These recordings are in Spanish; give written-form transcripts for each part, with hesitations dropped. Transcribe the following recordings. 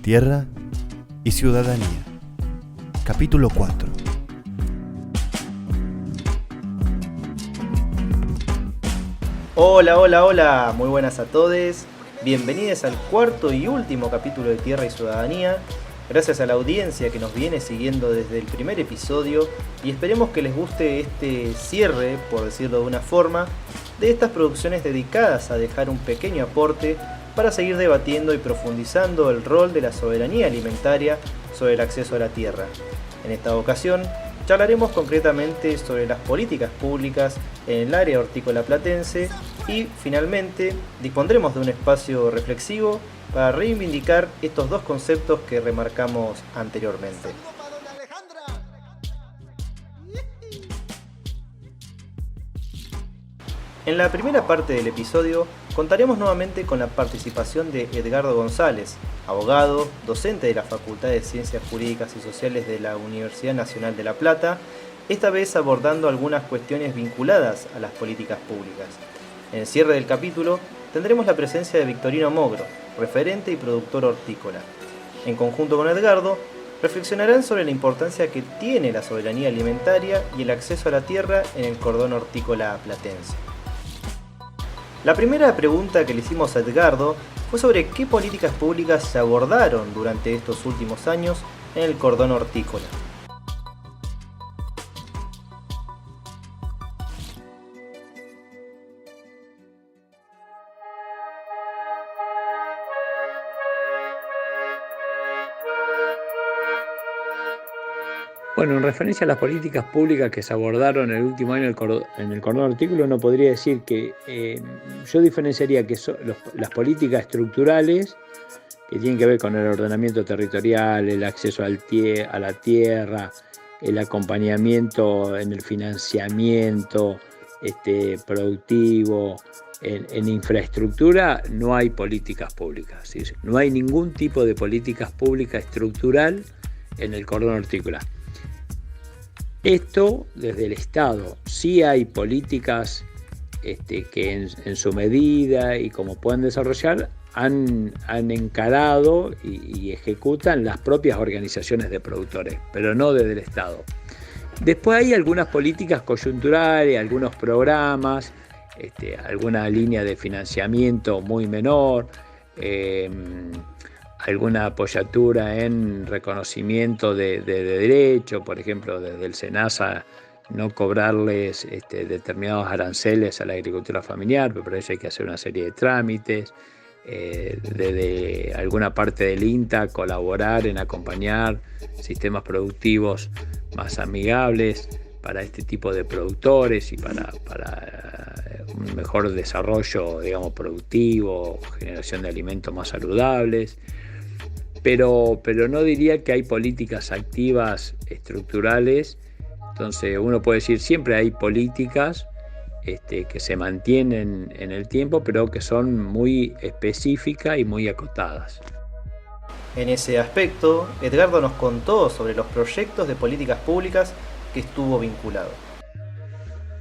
Tierra y Ciudadanía. Capítulo 4. Hola, muy buenas a todos. Bienvenidos al cuarto y último capítulo de Tierra y Ciudadanía. Gracias a la audiencia que nos viene siguiendo desde el primer episodio y esperemos que les guste este cierre, por decirlo de una forma, de estas producciones dedicadas a dejar un pequeño aporte para seguir debatiendo y profundizando el rol de la soberanía alimentaria sobre el acceso a la tierra. En esta ocasión, charlaremos concretamente sobre las políticas públicas en el área hortícola platense y, finalmente, dispondremos de un espacio reflexivo para reivindicar estos dos conceptos que remarcamos anteriormente. En la primera parte del episodio contaremos nuevamente con la participación de Edgardo González, abogado, docente de la Facultad de Ciencias Jurídicas y Sociales de la Universidad Nacional de La Plata, esta vez abordando algunas cuestiones vinculadas a las políticas públicas. En el cierre del capítulo tendremos la presencia de Victorino Mogro, referente y productor hortícola. En conjunto con Edgardo, reflexionarán sobre la importancia que tiene la soberanía alimentaria y el acceso a la tierra en el cordón hortícola platense. La primera pregunta que le hicimos a Edgardo fue sobre qué políticas públicas se abordaron durante estos últimos años en el cordón hortícola. Bueno, en referencia a las políticas públicas que se abordaron el último año en el cordón hortícola, uno podría decir que yo diferenciaría que las políticas estructurales, que tienen que ver con el ordenamiento territorial, el acceso a la tierra, el acompañamiento en el financiamiento productivo, en infraestructura, no hay políticas públicas, ¿sí? No hay ningún tipo de políticas públicas estructural en el cordón hortícola. Esto desde el Estado. Sí hay políticas que en su medida y como pueden desarrollar han encarado y ejecutan las propias organizaciones de productores, pero no desde el Estado. Después hay algunas políticas coyunturales, algunos programas, alguna línea de financiamiento muy menor, alguna apoyatura en reconocimiento de derecho, por ejemplo, desde el SENASA no cobrarles determinados aranceles a la agricultura familiar, pero para eso hay que hacer una serie de trámites, desde alguna parte del INTA colaborar en acompañar sistemas productivos más amigables para este tipo de productores y para un mejor desarrollo, digamos, productivo, generación de alimentos más saludables. Pero no diría que hay políticas activas estructurales. Entonces uno puede decir siempre hay políticas que se mantienen en el tiempo, pero que son muy específicas y muy acotadas. En ese aspecto, Edgardo nos contó sobre los proyectos de políticas públicas que estuvo vinculado.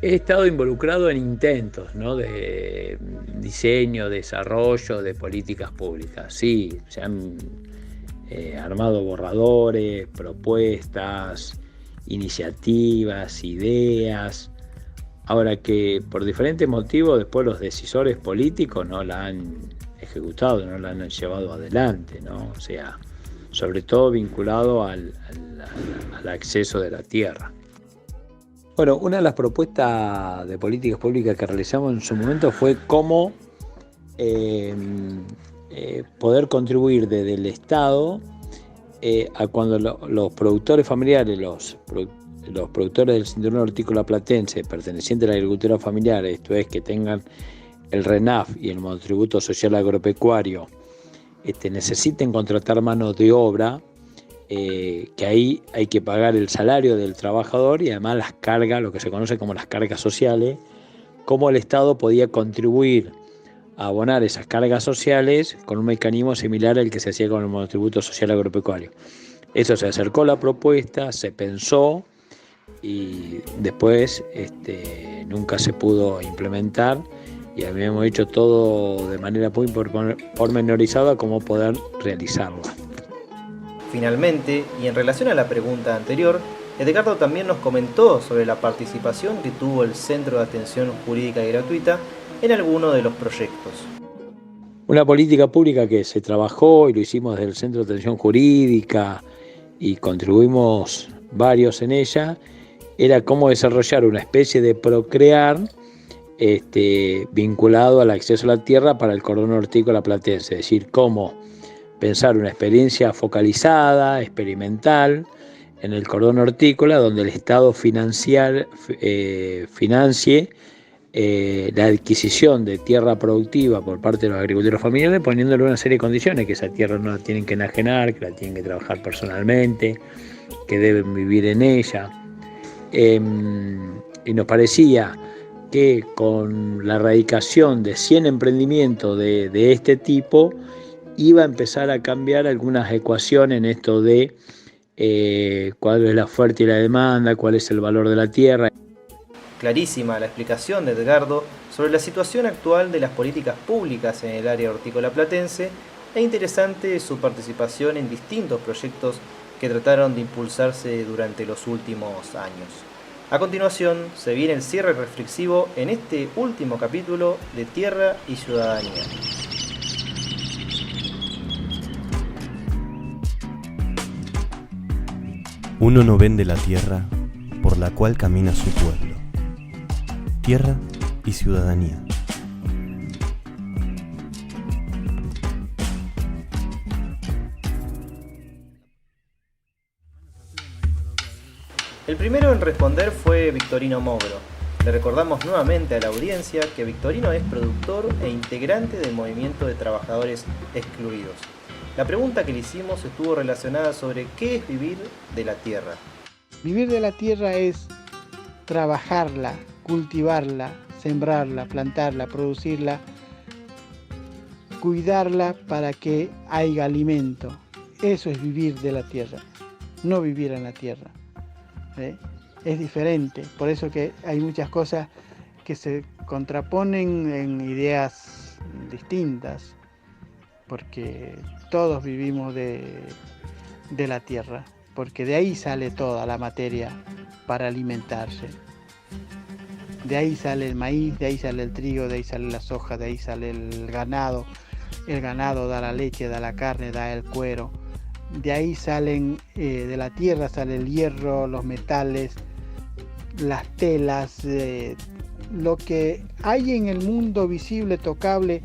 He estado involucrado en intentos, ¿no?, de diseño, desarrollo de políticas públicas. Sí, se han armado borradores, propuestas, iniciativas, ideas. Ahora que por diferentes motivos después los decisores políticos no la han ejecutado, no la han llevado adelante, ¿no? O sea, sobre todo vinculado al acceso de la tierra. Bueno, una de las propuestas de políticas públicas que realizamos en su momento fue cómo poder contribuir desde el Estado a cuando los productores familiares, los productores del cinturón hortícola platense pertenecientes a la agricultura familiar, esto es que tengan el RENAF y el monotributo social agropecuario, necesiten contratar mano de obra, que ahí hay que pagar el salario del trabajador y además las cargas, lo que se conoce como las cargas sociales, cómo el Estado podía contribuir a abonar esas cargas sociales con un mecanismo similar al que se hacía con el monotributo social agropecuario. Eso se acercó a la propuesta, se pensó y después nunca se pudo implementar y habíamos hecho todo de manera muy pormenorizada como poder realizarla. Finalmente, y en relación a la pregunta anterior, Edgardo también nos comentó sobre la participación que tuvo el Centro de Atención Jurídica y Gratuita en alguno de los proyectos. Una política pública que se trabajó y lo hicimos desde el Centro de Atención Jurídica y contribuimos varios en ella, era cómo desarrollar una especie de procrear vinculado al acceso a la tierra para el cordón hortícola platense, es decir, cómo pensar una experiencia focalizada, experimental, en el cordón hortícola, donde el Estado financie la adquisición de tierra productiva por parte de los agricultores familiares, poniéndole una serie de condiciones, que esa tierra no la tienen que enajenar, que la tienen que trabajar personalmente, que deben vivir en ella. Y nos parecía que con la erradicación de 100 emprendimientos de este tipo, iba a empezar a cambiar algunas ecuaciones en esto de cuál es la oferta y la demanda, cuál es el valor de la tierra. Clarísima la explicación de Edgardo sobre la situación actual de las políticas públicas en el área hortícola platense e interesante su participación en distintos proyectos que trataron de impulsarse durante los últimos años. A continuación se viene el cierre reflexivo en este último capítulo de Tierra y Ciudadanía. Uno no vende la tierra por la cual camina su pueblo. Tierra y ciudadanía. El primero en responder fue Victorino Mogro. Le recordamos nuevamente a la audiencia que Victorino es productor e integrante del Movimiento de Trabajadores Excluidos. La pregunta que le hicimos estuvo relacionada sobre qué es vivir de la tierra. Vivir de la tierra es trabajarla, cultivarla, sembrarla, plantarla, producirla, cuidarla para que haya alimento. Eso es vivir de la tierra, no vivir en la tierra. Es diferente, por eso que hay muchas cosas que se contraponen en ideas distintas, porque todos vivimos de la tierra, porque de ahí sale toda la materia para alimentarse. De ahí sale el maíz, de ahí sale el trigo, de ahí sale la soja, de ahí sale el ganado da la leche, da la carne, da el cuero. De ahí salen, de la tierra sale el hierro, los metales, las telas, lo que hay en el mundo visible, tocable,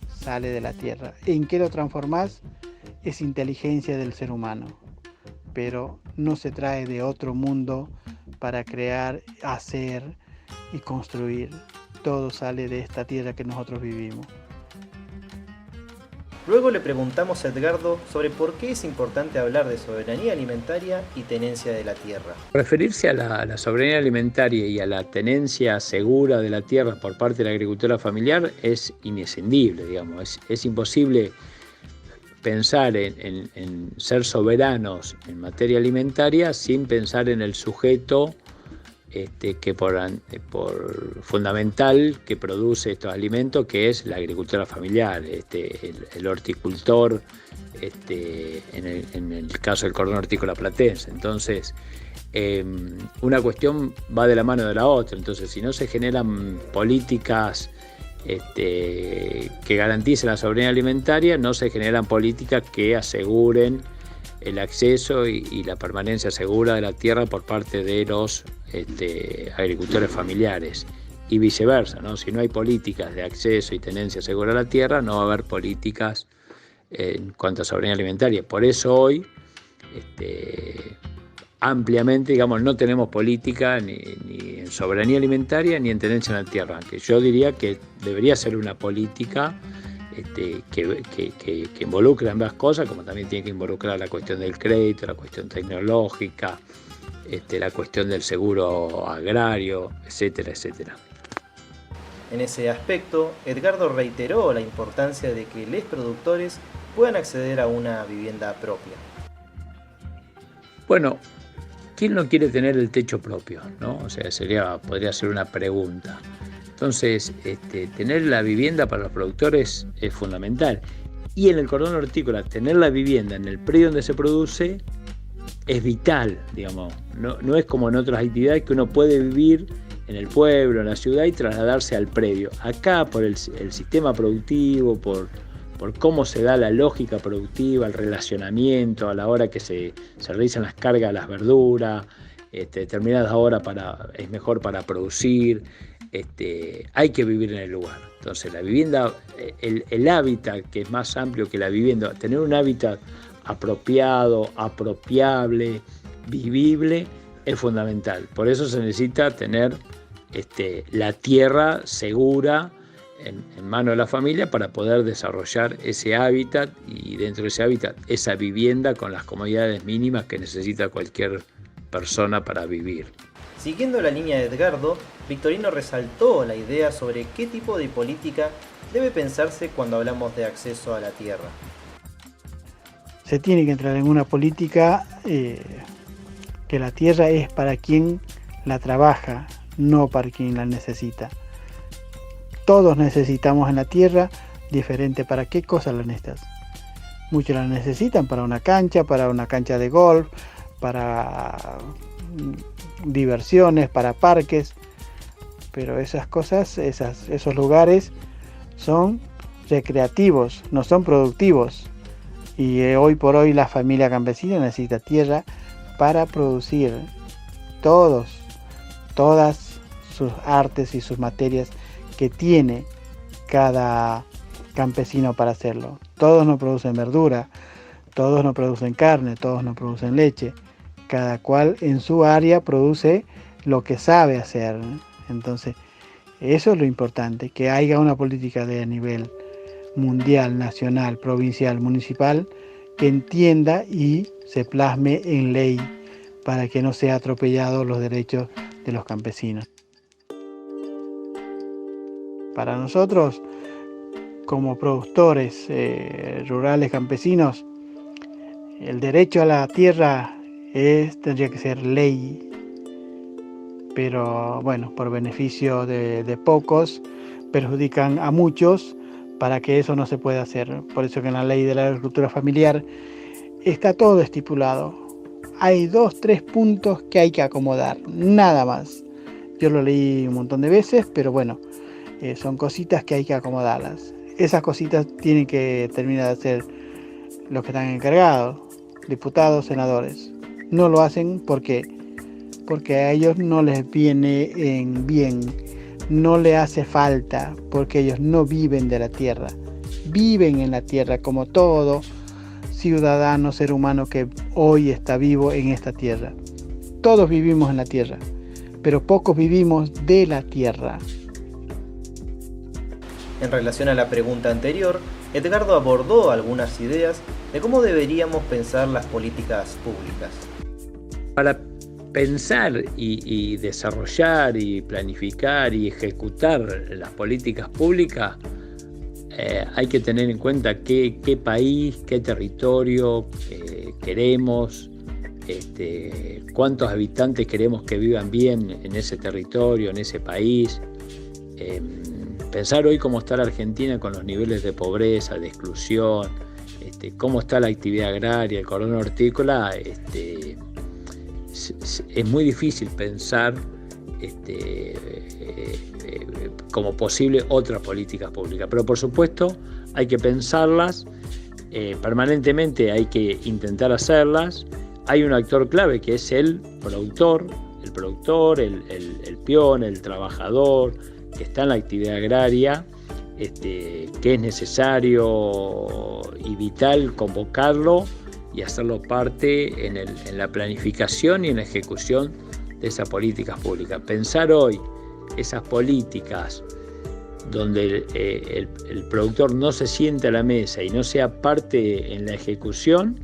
sale de la tierra. ¿En qué lo transformás? Es inteligencia del ser humano, pero no se trae de otro mundo para crear, hacer y construir. Todo sale de esta tierra que nosotros vivimos. Luego le preguntamos a Edgardo sobre por qué es importante hablar de soberanía alimentaria y tenencia de la tierra. Referirse a la soberanía alimentaria y a la tenencia segura de la tierra por parte de la agricultura familiar es inescindible, digamos. Es imposible pensar en ser soberanos en materia alimentaria sin pensar en el sujeto que por fundamental que produce estos alimentos, que es la agricultura familiar, el horticultor, en el caso del cordón hortícola platense. Entonces, una cuestión va de la mano de la otra. Entonces, si no se generan políticas que garanticen la soberanía alimentaria, no se generan políticas que aseguren el acceso y la permanencia segura de la tierra por parte de los agricultores familiares y viceversa, ¿no? Si no hay políticas de acceso y tenencia segura a la tierra, no va a haber políticas en cuanto a soberanía alimentaria. Por eso hoy ampliamente, digamos, no tenemos política ni en soberanía alimentaria ni en tenencia en la tierra, que yo diría que debería ser una política que involucra ambas cosas, como también tiene que involucrar la cuestión del crédito, la cuestión tecnológica, la cuestión del seguro agrario, etcétera, etcétera. En ese aspecto, Edgardo reiteró la importancia de que los productores puedan acceder a una vivienda propia. Bueno, ¿quién no quiere tener el techo propio, ¿no? O sea, podría ser una pregunta. Entonces, tener la vivienda para los productores es fundamental. Y en el cordón hortícola, tener la vivienda en el predio donde se produce es vital, digamos. No es como en otras actividades que uno puede vivir en el pueblo, en la ciudad y trasladarse al predio. Acá, por el sistema productivo, por cómo se da la lógica productiva, el relacionamiento a la hora que se realizan las cargas de las verduras, determinadas horas es mejor para producir, hay que vivir en el lugar. Entonces la vivienda, el hábitat, que es más amplio que la vivienda, tener un hábitat apropiado, apropiable, vivible, es fundamental. Por eso se necesita tener la tierra segura en manos de la familia para poder desarrollar ese hábitat, y dentro de ese hábitat esa vivienda con las comodidades mínimas que necesita cualquier persona para vivir. Siguiendo la línea de Edgardo, Victorino resaltó la idea sobre qué tipo de política debe pensarse cuando hablamos de acceso a la tierra. Se tiene que entrar en una política que la tierra es para quien la trabaja, no para quien la necesita. Todos necesitamos en la tierra, diferente para qué cosa la necesitas. Muchos la necesitan para una cancha de golf, para diversiones, para parques, pero esas cosas, esos lugares son recreativos, no son productivos. Y hoy por hoy la familia campesina necesita tierra para producir todas sus artes y sus materias que tiene cada campesino para hacerlo. Todos no producen verdura, todos no producen carne, todos no producen leche. Cada cual en su área produce lo que sabe hacer. Entonces, eso es lo importante, que haya una política de nivel mundial, nacional, provincial, municipal, que entienda y se plasme en ley para que no sea atropellados los derechos de los campesinos. Para nosotros, como productores rurales campesinos, el derecho a la tierra tendría que ser ley, pero bueno, por beneficio de pocos, perjudican a muchos para que eso no se pueda hacer. Por eso que en la ley de la agricultura familiar está todo estipulado. Hay 2-3 puntos que hay que acomodar, nada más. Yo lo leí un montón de veces, pero bueno, son cositas que hay que acomodarlas. Esas cositas tienen que terminar de hacer los que están encargados, diputados, senadores. No lo hacen porque a ellos no les viene en bien, no le hace falta, porque ellos no viven de la tierra, viven en la tierra como todo ciudadano, ser humano que hoy está vivo en esta tierra. Todos vivimos en la tierra, pero pocos vivimos de la tierra. En relación a la pregunta anterior, Edgardo abordó algunas ideas de cómo deberíamos pensar las políticas públicas. Para pensar y desarrollar y planificar y ejecutar las políticas públicas, hay que tener en cuenta qué país, qué territorio queremos, cuántos habitantes queremos que vivan bien en ese territorio, en ese país. Pensar hoy cómo está la Argentina con los niveles de pobreza, de exclusión, cómo está la actividad agraria, el cordón hortícola, es muy difícil pensar como posible otras políticas públicas, pero por supuesto hay que pensarlas permanentemente, hay que intentar hacerlas. Hay un actor clave que es el productor, el peón, el trabajador que está en la actividad agraria, que es necesario y vital convocarlo y hacerlo parte en la planificación y en la ejecución de esas políticas públicas. Pensar hoy esas políticas donde el productor no se siente a la mesa y no sea parte en la ejecución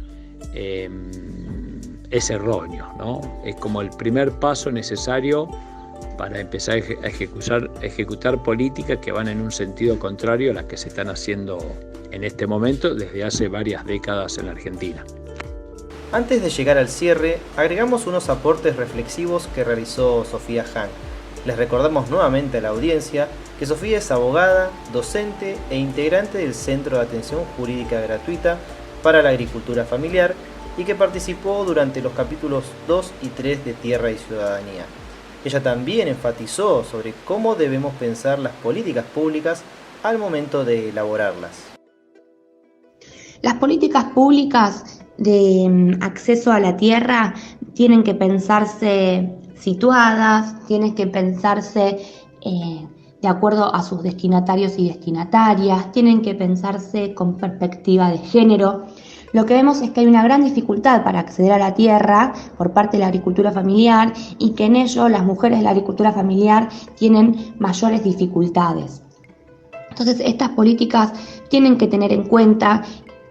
es erróneo, ¿no? Es como el primer paso necesario para empezar a ejecutar políticas que van en un sentido contrario a las que se están haciendo en este momento desde hace varias décadas en la Argentina. Antes de llegar al cierre, agregamos unos aportes reflexivos que realizó Sofía Hahn. Les recordamos nuevamente a la audiencia que Sofía es abogada, docente e integrante del Centro de Atención Jurídica Gratuita para la Agricultura Familiar y que participó durante los capítulos 2 y 3 de Tierra y Ciudadanía. Ella también enfatizó sobre cómo debemos pensar las políticas públicas al momento de elaborarlas. Las políticas públicas de acceso a la tierra tienen que pensarse situadas, tienen que pensarse de acuerdo a sus destinatarios y destinatarias, tienen que pensarse con perspectiva de género. Lo que vemos es que hay una gran dificultad para acceder a la tierra por parte de la agricultura familiar y que en ello las mujeres de la agricultura familiar tienen mayores dificultades. Entonces, estas políticas tienen que tener en cuenta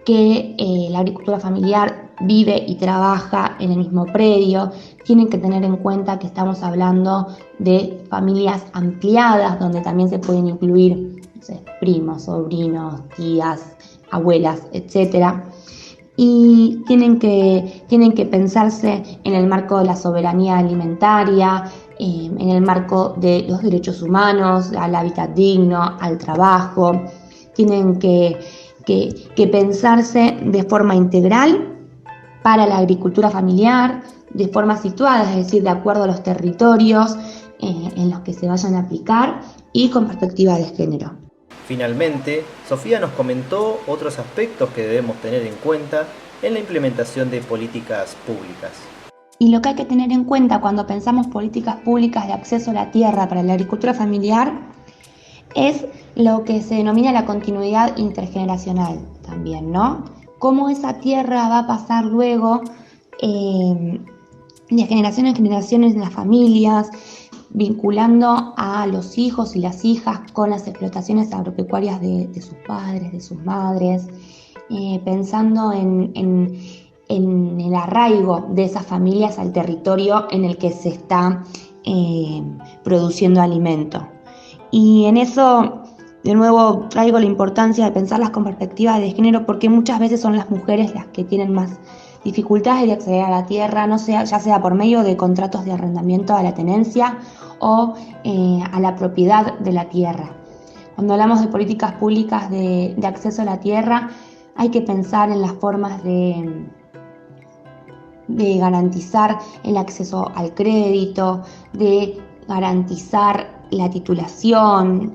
que la agricultura familiar vive y trabaja en el mismo predio, tienen que tener en cuenta que estamos hablando de familias ampliadas, donde también se pueden incluir, no sé, primos, sobrinos, tías, abuelas, etcétera. Y tienen que pensarse en el marco de la soberanía alimentaria, en el marco de los derechos humanos, al hábitat digno, al trabajo. Tienen que pensarse de forma integral para la agricultura familiar, de forma situada, es decir, de acuerdo a los territorios en los que se vayan a aplicar y con perspectiva de género. Finalmente, Sofía nos comentó otros aspectos que debemos tener en cuenta en la implementación de políticas públicas. Y lo que hay que tener en cuenta cuando pensamos políticas públicas de acceso a la tierra para la agricultura familiar es lo que se denomina la continuidad intergeneracional también, ¿no? Cómo esa tierra va a pasar luego de generación en generación en las familias, vinculando a los hijos y las hijas con las explotaciones agropecuarias de sus padres, de sus madres, pensando en el arraigo de esas familias al territorio en el que se está produciendo alimento. Y en eso, de nuevo, traigo la importancia de pensarlas con perspectiva de género, porque muchas veces son las mujeres las que tienen más dificultades de acceder a la tierra, ya sea por medio de contratos de arrendamiento a la tenencia o a la propiedad de la tierra. Cuando hablamos de políticas públicas de acceso a la tierra, hay que pensar en las formas de garantizar el acceso al crédito, de garantizar la titulación,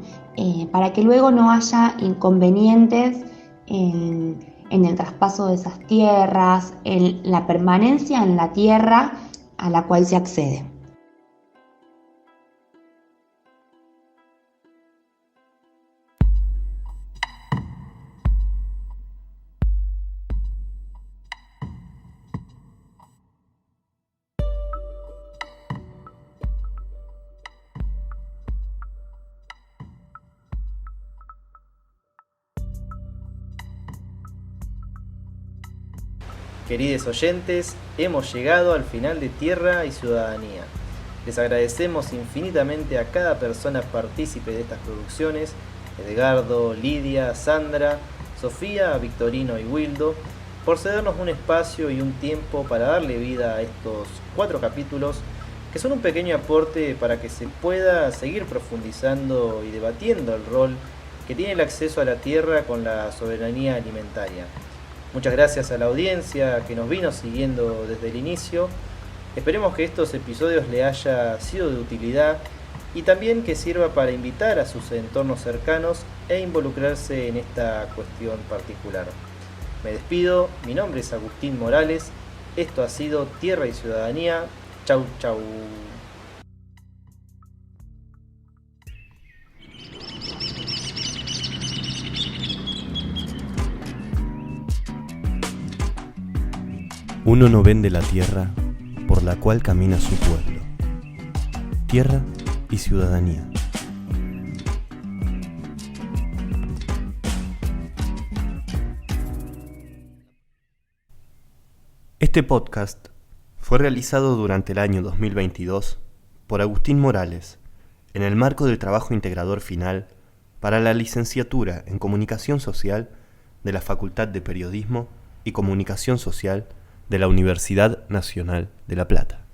para que luego no haya inconvenientes en el traspaso de esas tierras, en la permanencia en la tierra a la cual se accede. Queridos oyentes, hemos llegado al final de Tierra y Ciudadanía. Les agradecemos infinitamente a cada persona partícipe de estas producciones, Edgardo, Lidia, Sandra, Sofía, Victorino y Wildo, por cedernos un espacio y un tiempo para darle vida a estos 4 capítulos que son un pequeño aporte para que se pueda seguir profundizando y debatiendo el rol que tiene el acceso a la tierra con la soberanía alimentaria. Muchas gracias a la audiencia que nos vino siguiendo desde el inicio. Esperemos que estos episodios le haya sido de utilidad y también que sirva para invitar a sus entornos cercanos e involucrarse en esta cuestión particular. Me despido, mi nombre es Agustín Morales, esto ha sido Tierra y Ciudadanía. Chau, chau. Uno no vende la tierra por la cual camina su pueblo. Tierra y Ciudadanía. Este podcast fue realizado durante el año 2022 por Agustín Morales en el marco del trabajo integrador final para la licenciatura en Comunicación Social de la Facultad de Periodismo y Comunicación Social de la Universidad Nacional de La Plata.